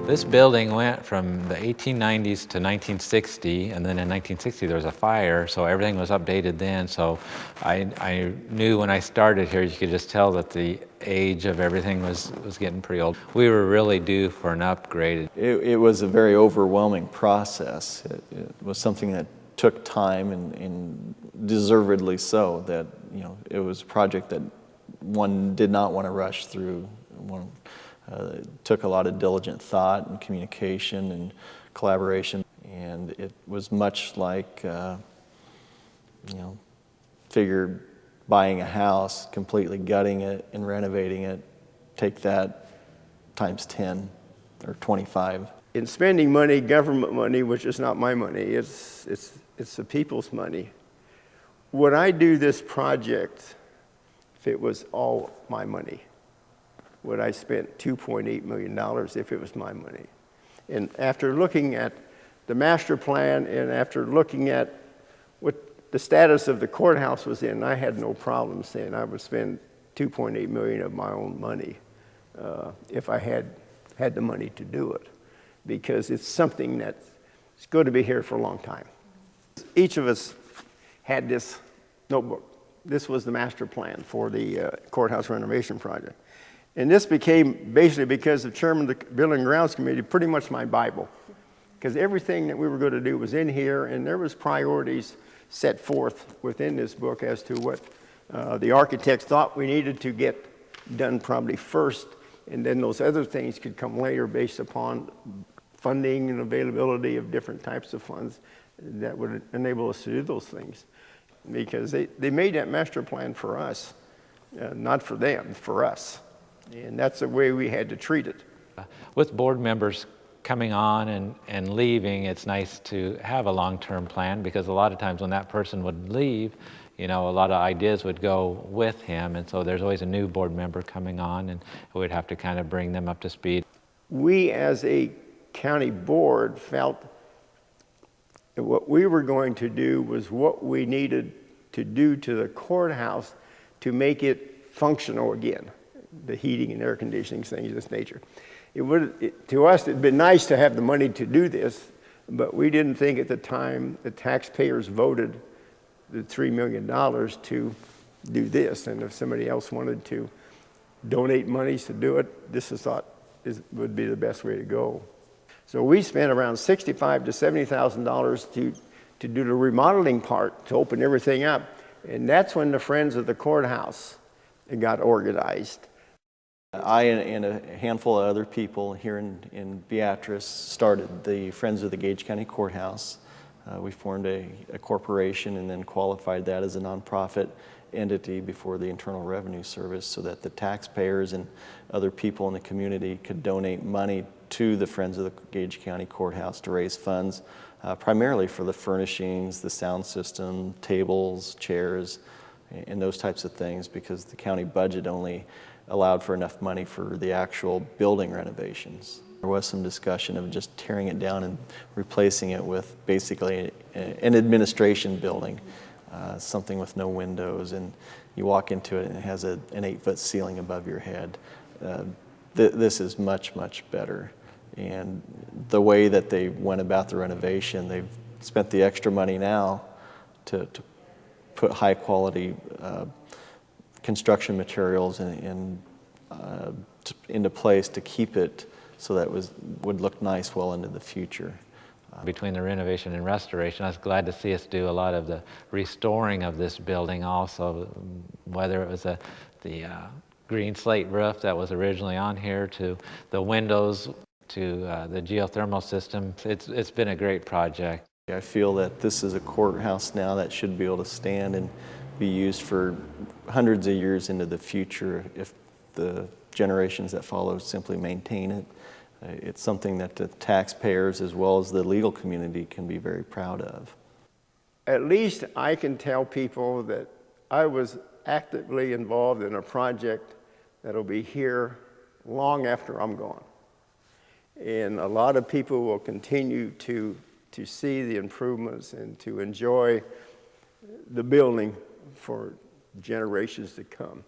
This building went from the 1890s to 1960, and then in 1960 there was a fire, so everything was updated then. So I knew when I started here, you could just tell that the age of everything was getting pretty old. We were really due for an upgrade. It was a very overwhelming process. It was something that took time, and deservedly so. That, you know, it was a project that one did not want to rush through. It took a lot of diligent thought and communication and collaboration, and it was much like, figure buying a house, completely gutting it and renovating it. Take that times 10 or 25. In spending money, government money, which is not my money, it's the people's money. Would I do this project if it was all my money? Would I spend $2.8 million if it was my money? And after looking at the master plan and after looking at what the status of the courthouse was in, I had no problem saying I would spend $2.8 million of my own money if I had the money to do it, because it's something that's going to be here for a long time. Each of us had this notebook. This was the master plan for the courthouse renovation project. And this became, basically because the chairman of the Building and Grounds Committee, pretty much my Bible. Because everything that we were going to do was in here, and there was priorities set forth within this book as to what the architects thought we needed to get done probably first, and then those other things could come later based upon funding and availability of different types of funds that would enable us to do those things. Because they made that master plan for us, not for them, for us. And that's the way we had to treat it. With board members coming on and leaving, it's nice to have a long-term plan, because a lot of times when that person would leave, a lot of ideas would go with him, and so there's always a new board member coming on, and we'd have to kind of bring them up to speed. We as a county board felt that what we were going to do was what we needed to do to the courthouse to make it functional again. The heating and air conditioning, things of this nature. To us, it'd been nice to have the money to do this, but we didn't think at the time the taxpayers voted the $3 million to do this. And if somebody else wanted to donate monies to do it, this is thought would be the best way to go. So we spent around $65,000 to $70,000 to do the remodeling part, to open everything up. And that's when the Friends of the Courthouse got organized. I and a handful of other people here in Beatrice started the Friends of the Gage County Courthouse. We formed a corporation and then qualified that as a nonprofit entity before the Internal Revenue Service, so that the taxpayers and other people in the community could donate money to the Friends of the Gage County Courthouse to raise funds, primarily for the furnishings, the sound system, tables, chairs, and those types of things, because the county budget only allowed for enough money for the actual building renovations. There was some discussion of just tearing it down and replacing it with basically an administration building, something with no windows, and you walk into it and it has an 8-foot ceiling above your head. This is much, much better. And the way that they went about the renovation, they've spent the extra money now to put high quality construction materials into place to keep it so that would look nice well into the future. Between the renovation and restoration, I was glad to see us do a lot of the restoring of this building also, whether it was the green slate roof that was originally on here, to the windows, to the geothermal system. It's been a great project. I feel that this is a courthouse now that should be able to stand and be used for hundreds of years into the future if the generations that follow simply maintain it. It's something that the taxpayers as well as the legal community can be very proud of. At least I can tell people that I was actively involved in a project that'll be here long after I'm gone. And a lot of people will continue to see the improvements and to enjoy the building for generations to come.